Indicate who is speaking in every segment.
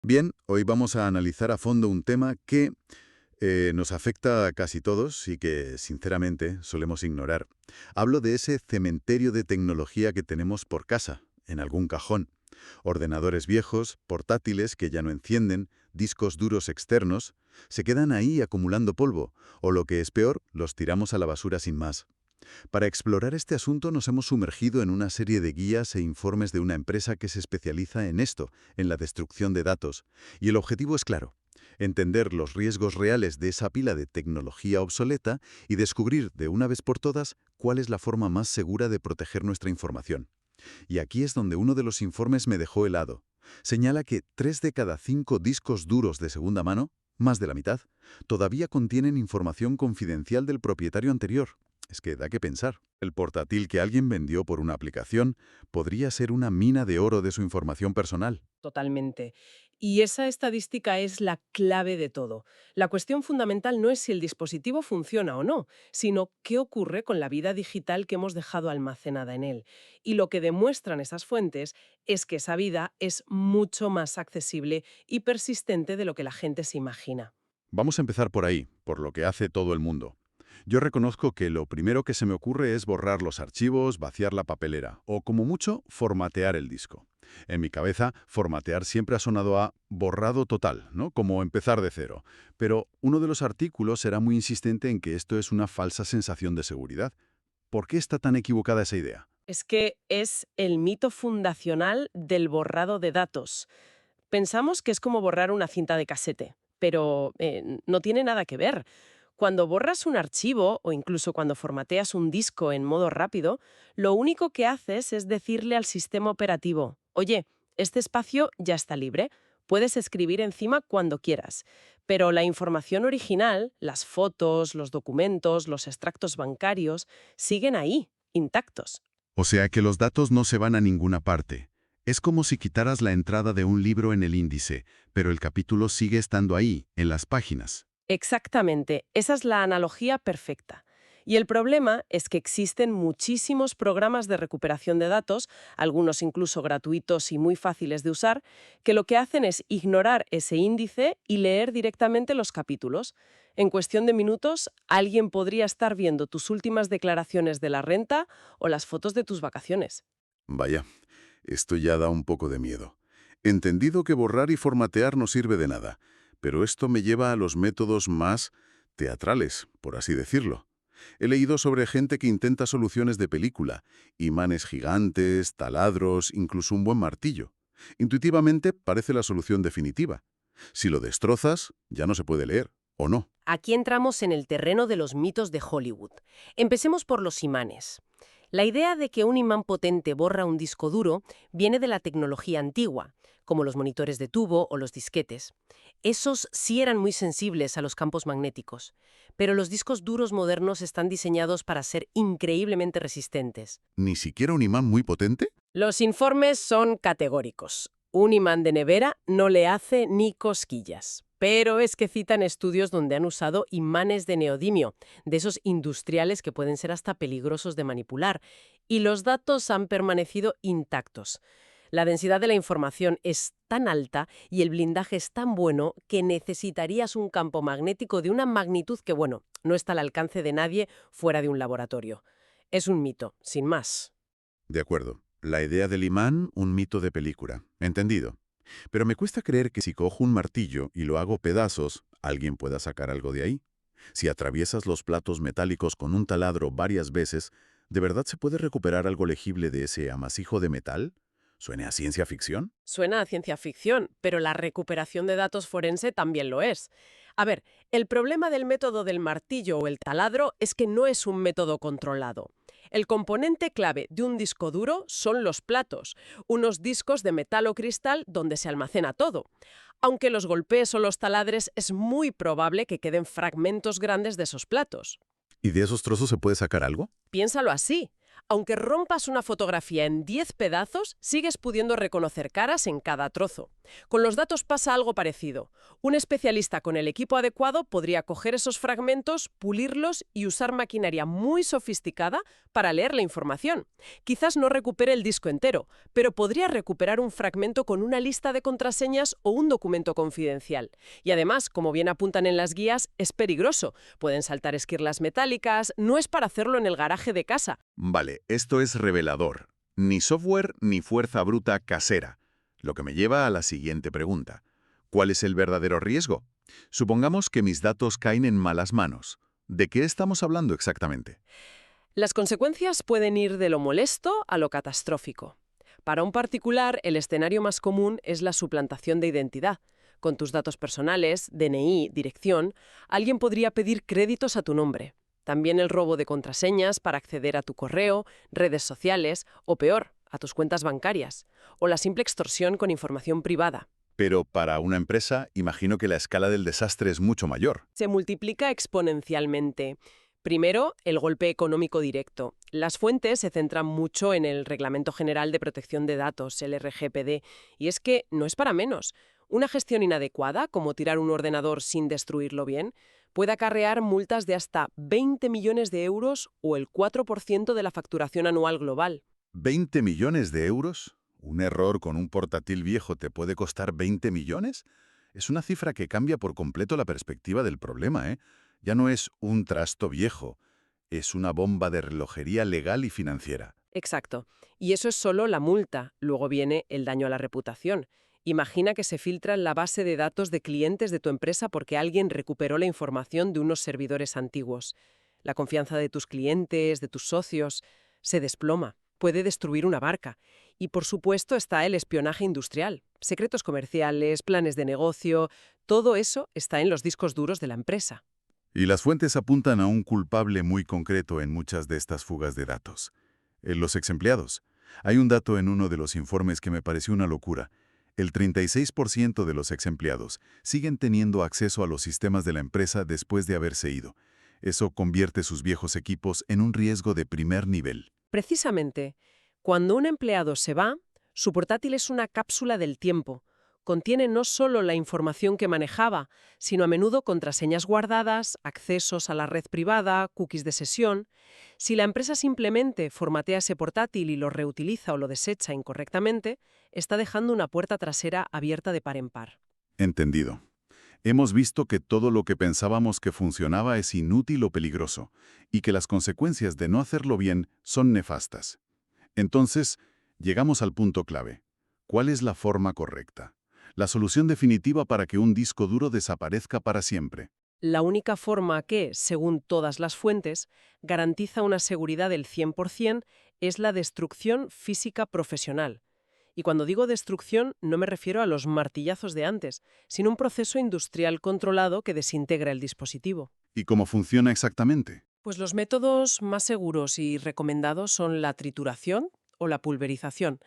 Speaker 1: Bien, hoy vamos a analizar a fondo un tema que nos afecta a casi todos y que, sinceramente, solemos ignorar. Hablo de ese cementerio de tecnología que tenemos por casa, en algún cajón. Ordenadores viejos, portátiles que ya no encienden, discos duros externos, se quedan ahí acumulando polvo, o lo que es peor, los tiramos a la basura sin más. Para explorar este asunto nos hemos sumergido en una serie de guías e informes de una empresa que se especializa en esto, en la destrucción de datos. Y el objetivo es claro: entender los riesgos reales de esa pila de tecnología obsoleta y descubrir de una vez por todas cuál es la forma más segura de proteger nuestra información. Y aquí es donde uno de los informes me dejó helado. Señala que 3 de cada 5 discos duros de segunda mano, más de la mitad, todavía contienen información confidencial del propietario anterior. Es que da que pensar. El portátil que alguien vendió por una aplicación podría ser una mina de oro de su información personal.
Speaker 2: Totalmente. Y esa estadística es la clave de todo. La cuestión fundamental no es si el dispositivo funciona o no, sino qué ocurre con la vida digital que hemos dejado almacenada en él. Y lo que demuestran esas fuentes es que esa vida es mucho más accesible y persistente de lo que la gente se imagina.
Speaker 1: Vamos a empezar por ahí, por lo que hace todo el mundo. Yo reconozco que lo primero que se me ocurre es borrar los archivos, vaciar la papelera, o como mucho, formatear el disco. En mi cabeza, formatear siempre ha sonado a borrado total, ¿no? Como empezar de cero. Pero uno de los artículos era muy insistente en que esto es una falsa sensación de seguridad. ¿Por qué está tan equivocada esa idea?
Speaker 2: Es que es el mito fundacional del borrado de datos. Pensamos que es como borrar una cinta de casete, pero no tiene nada que ver. Cuando borras un archivo o incluso cuando formateas un disco en modo rápido, lo único que haces es decirle al sistema operativo: oye, este espacio ya está libre, puedes escribir encima cuando quieras. Pero la información original, las fotos, los documentos, los extractos bancarios, siguen ahí, intactos.
Speaker 1: O sea que los datos no se van a ninguna parte. Es como si quitaras la entrada de un libro en el índice, pero el capítulo sigue estando ahí, en las páginas.
Speaker 2: Exactamente, esa es la analogía perfecta. Y el problema es que existen muchísimos programas de recuperación de datos, algunos incluso gratuitos y muy fáciles de usar, que lo que hacen es ignorar ese índice y leer directamente los capítulos. En cuestión de minutos, alguien podría estar viendo tus últimas declaraciones de la renta o las fotos de tus vacaciones.
Speaker 1: Vaya, esto ya da un poco de miedo. Entendido que borrar y formatear no sirve de nada, pero esto me lleva a los métodos más teatrales, por así decirlo. He leído sobre gente que intenta soluciones de película: imanes gigantes, taladros, incluso un buen martillo. Intuitivamente parece la solución definitiva. Si lo destrozas, ya no se puede leer, ¿o no?
Speaker 2: Aquí entramos en el terreno de los mitos de Hollywood. Empecemos por los imanes. La idea de que un imán potente borra un disco duro viene de la tecnología antigua, como los monitores de tubo o los disquetes. Esos sí eran muy sensibles a los campos magnéticos, pero los discos duros modernos están diseñados para ser increíblemente resistentes.
Speaker 1: ¿Ni siquiera un imán muy potente?
Speaker 2: Los informes son categóricos. Un imán de nevera no le hace ni cosquillas. Pero es que citan estudios donde han usado imanes de neodimio, de esos industriales que pueden ser hasta peligrosos de manipular, y los datos han permanecido intactos. La densidad de la información es tan alta y el blindaje es tan bueno que necesitarías un campo magnético de una magnitud que, bueno, no está al alcance de nadie fuera de un laboratorio. Es un mito, sin más.
Speaker 1: De acuerdo. La idea del imán, un mito de película. Entendido. Pero me cuesta creer que si cojo un martillo y lo hago pedazos, alguien pueda sacar algo de ahí. Si atraviesas los platos metálicos con un taladro varias veces, ¿de verdad se puede recuperar algo legible de ese amasijo de metal? ¿Suena a ciencia ficción?
Speaker 2: Suena a ciencia ficción, pero la recuperación de datos forense también lo es. A ver, el problema del método del martillo o el taladro es que no es un método controlado. El componente clave de un disco duro son los platos, unos discos de metal o cristal donde se almacena todo. Aunque los golpees o los taladres, es muy probable que queden fragmentos grandes de esos platos.
Speaker 1: ¿Y de esos trozos se puede sacar algo?
Speaker 2: Piénsalo así. Aunque rompas una fotografía en 10 pedazos, sigues pudiendo reconocer caras en cada trozo. Con los datos pasa algo parecido. Un especialista con el equipo adecuado podría coger esos fragmentos, pulirlos y usar maquinaria muy sofisticada para leer la información. Quizás no recupere el disco entero, pero podría recuperar un fragmento con una lista de contraseñas o un documento confidencial. Y además, como bien apuntan en las guías, es peligroso. Pueden saltar esquirlas metálicas, no es para hacerlo en el garaje de casa.
Speaker 1: Vale, esto es revelador. Ni software ni fuerza bruta casera. Lo que me lleva a la siguiente pregunta. ¿Cuál es el verdadero riesgo? Supongamos que mis datos caen en malas manos. ¿De qué estamos hablando exactamente?
Speaker 2: Las consecuencias pueden ir de lo molesto a lo catastrófico. Para un particular, el escenario más común es la suplantación de identidad. Con tus datos personales, DNI, dirección, alguien podría pedir créditos a tu nombre. También el robo de contraseñas para acceder a tu correo, redes sociales o, peor, a tus cuentas bancarias. O la simple extorsión con información privada.
Speaker 1: Pero para una empresa, imagino que la escala del desastre es mucho mayor.
Speaker 2: Se multiplica exponencialmente. Primero, el golpe económico directo. Las fuentes se centran mucho en el Reglamento General de Protección de Datos, el RGPD, y es que no es para menos. Una gestión inadecuada, como tirar un ordenador sin destruirlo bien, puede acarrear multas de hasta 20 millones de euros o el 4% de la facturación anual global.
Speaker 1: ¿20 millones de euros? ¿Un error con un portátil viejo te puede costar 20 millones? Es una cifra que cambia por completo la perspectiva del problema, ¿eh? Ya no es un trasto viejo, es una bomba de relojería legal y financiera.
Speaker 2: Exacto. Y eso es solo la multa. Luego viene el daño a la reputación. Imagina que se filtra en la base de datos de clientes de tu empresa porque alguien recuperó la información de unos servidores antiguos. La confianza de tus clientes, de tus socios, se desploma. Puede destruir una marca. Y por supuesto está el espionaje industrial. Secretos comerciales, planes de negocio, todo eso está en los discos duros de la empresa.
Speaker 1: Y las fuentes apuntan a un culpable muy concreto en muchas de estas fugas de datos. Los exempleados. Hay un dato en uno de los informes que me pareció una locura. El 36% de los exempleados siguen teniendo acceso a los sistemas de la empresa después de haberse ido. Eso convierte sus viejos equipos en un riesgo de primer nivel.
Speaker 2: Precisamente, cuando un empleado se va, su portátil es una cápsula del tiempo. Contiene no solo la información que manejaba, sino a menudo contraseñas guardadas, accesos a la red privada, cookies de sesión. Si la empresa simplemente formatea ese portátil y lo reutiliza o lo desecha incorrectamente, está dejando una puerta trasera abierta de par en par.
Speaker 1: Entendido. Hemos visto que todo lo que pensábamos que funcionaba es inútil o peligroso, y que las consecuencias de no hacerlo bien son nefastas. Entonces, llegamos al punto clave. ¿Cuál es la forma correcta? La solución definitiva para que un disco duro desaparezca para siempre.
Speaker 2: La única forma que, según todas las fuentes, garantiza una seguridad del 100% es la destrucción física profesional. Y cuando digo destrucción, no me refiero a los martillazos de antes, sino un proceso industrial controlado que desintegra el dispositivo.
Speaker 1: ¿Y cómo funciona exactamente?
Speaker 2: Pues los métodos más seguros y recomendados son la trituración o la pulverización.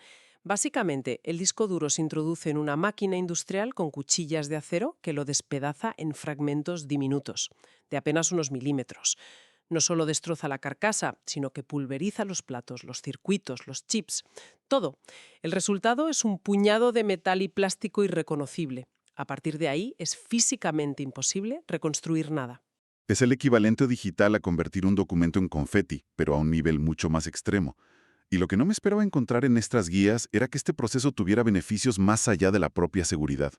Speaker 2: Básicamente, el disco duro se introduce en una máquina industrial con cuchillas de acero que lo despedaza en fragmentos diminutos, de apenas unos milímetros. No solo destroza la carcasa, sino que pulveriza los platos, los circuitos, los chips, todo. El resultado es un puñado de metal y plástico irreconocible. A partir de ahí es físicamente imposible reconstruir nada.
Speaker 1: Es el equivalente digital a convertir un documento en confeti, pero a un nivel mucho más extremo. Y lo que no me esperaba encontrar en estas guías era que este proceso tuviera beneficios más allá de la propia seguridad.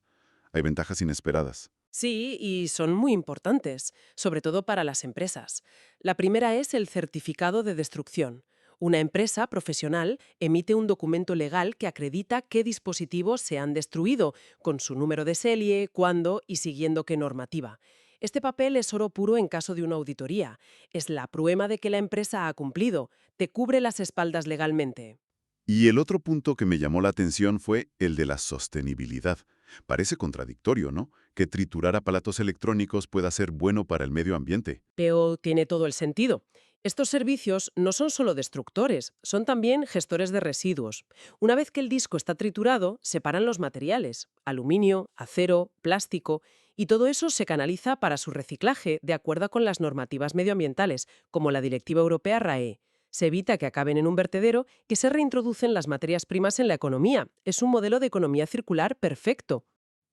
Speaker 1: Hay ventajas inesperadas.
Speaker 2: Sí, y son muy importantes, sobre todo para las empresas. La primera es el certificado de destrucción. Una empresa profesional emite un documento legal que acredita qué dispositivos se han destruido, con su número de serie, cuándo y siguiendo qué normativa. Este papel es oro puro en caso de una auditoría. Es la prueba de que la empresa ha cumplido. Te cubre las espaldas legalmente.
Speaker 1: Y el otro punto que me llamó la atención fue el de la sostenibilidad. Parece contradictorio, ¿no? Que triturar aparatos electrónicos pueda ser bueno para el medio ambiente.
Speaker 2: Pero tiene todo el sentido. Estos servicios no son solo destructores, son también gestores de residuos. Una vez que el disco está triturado, separan los materiales, aluminio, acero, plástico, y todo eso se canaliza para su reciclaje de acuerdo con las normativas medioambientales, como la Directiva Europea RAE. Se evita que acaben en un vertedero y se reintroducen las materias primas en la economía. Es un modelo de economía circular perfecto.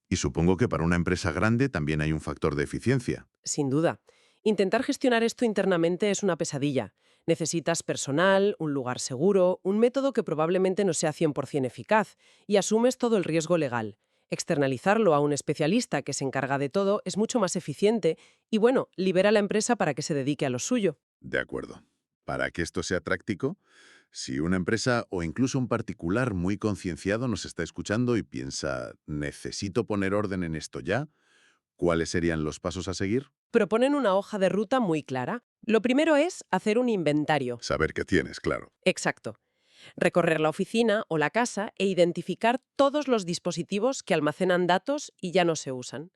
Speaker 3: Y supongo que para una empresa grande también hay un factor de eficiencia.
Speaker 2: Sin duda. Intentar gestionar esto internamente es una pesadilla. Necesitas personal, un lugar seguro, un método que probablemente no sea 100% eficaz, y asumes todo el riesgo legal. Externalizarlo a un especialista que se encarga de todo es mucho más eficiente y, bueno, libera a la empresa para que se dedique a lo suyo.
Speaker 3: De acuerdo. Para que esto sea práctico, si una empresa o incluso un particular muy concienciado nos está escuchando y piensa, necesito poner orden en esto ya, ¿cuáles serían los pasos a seguir?
Speaker 2: Proponen una hoja de ruta muy clara. Lo primero es hacer un inventario.
Speaker 3: Saber qué tienes, claro.
Speaker 2: Exacto. Recorrer la oficina o la casa e identificar todos los dispositivos que almacenan datos y ya no se usan.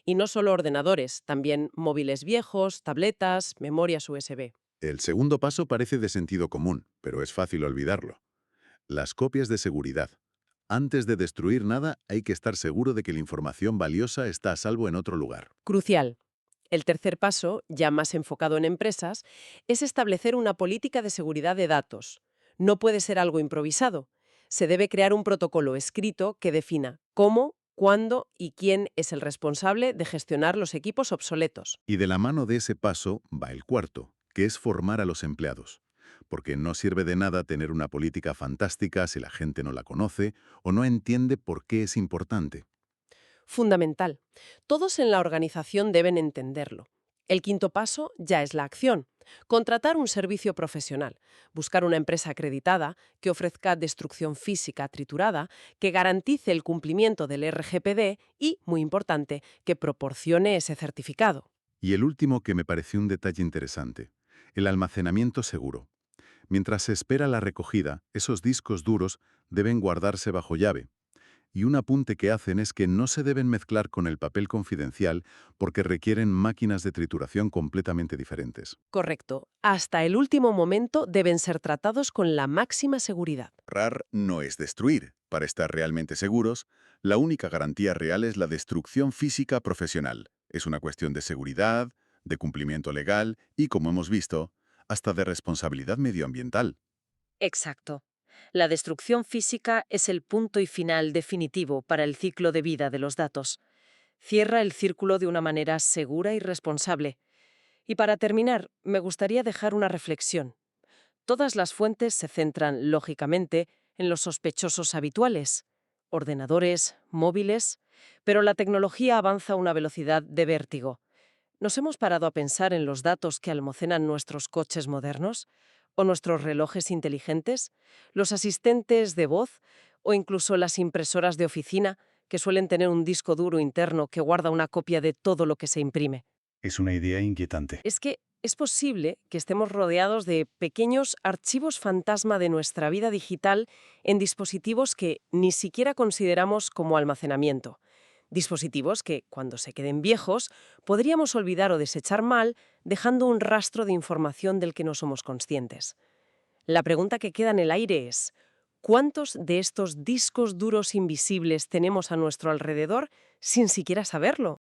Speaker 2: Y no solo ordenadores, también móviles viejos, tabletas, memorias USB.
Speaker 3: El segundo paso parece de sentido común, pero es fácil olvidarlo. Las copias de seguridad. Antes de destruir nada, hay que estar seguro de que la información valiosa está a salvo en otro lugar.
Speaker 2: Crucial. El tercer paso, ya más enfocado en empresas, es establecer una política de seguridad de datos. No puede ser algo improvisado. Se debe crear un protocolo escrito que defina cómo, cuándo y quién es el responsable de gestionar los equipos obsoletos.
Speaker 3: Y de la mano de ese paso va el cuarto, que es formar a los empleados. Porque no sirve de nada tener una política fantástica si la gente no la conoce o no entiende por qué es importante.
Speaker 2: Fundamental. Todos en la organización deben entenderlo. El quinto paso ya es la acción. Contratar un servicio profesional. Buscar una empresa acreditada que ofrezca destrucción física triturada, que garantice el cumplimiento del RGPD y, muy importante, que proporcione ese certificado.
Speaker 3: Y el último que me pareció un detalle interesante, el almacenamiento seguro. Mientras se espera la recogida, esos discos duros deben guardarse bajo llave. Y un apunte que hacen es que no se deben mezclar con el papel confidencial porque requieren máquinas de trituración completamente diferentes.
Speaker 2: Correcto. Hasta el último momento deben ser tratados con la máxima seguridad.
Speaker 3: Ahorrar no es destruir. Para estar realmente seguros, la única garantía real es la destrucción física profesional. Es una cuestión de seguridad, de cumplimiento legal y, como hemos visto, hasta de responsabilidad medioambiental.
Speaker 4: Exacto. La destrucción física es el punto y final definitivo para el ciclo de vida de los datos. Cierra el círculo de una manera segura y responsable. Y para terminar, me gustaría dejar una reflexión. Todas las fuentes se centran, lógicamente, en los sospechosos habituales, ordenadores, móviles, pero la tecnología avanza a una velocidad de vértigo. ¿Nos hemos parado a pensar en los datos que almacenan nuestros coches modernos? ¿O nuestros relojes inteligentes? ¿Los asistentes de voz? ¿O incluso las impresoras de oficina, que suelen tener un disco duro interno que guarda una copia de todo lo que se imprime?
Speaker 1: Es una idea inquietante.
Speaker 2: Es que es posible que estemos rodeados de pequeños archivos fantasma de nuestra vida digital en dispositivos que ni siquiera consideramos como almacenamiento. Dispositivos que, cuando se queden viejos, podríamos olvidar o desechar mal, dejando un rastro de información del que no somos conscientes. La pregunta que queda en el aire es, ¿cuántos de estos discos duros invisibles tenemos a nuestro alrededor sin siquiera saberlo?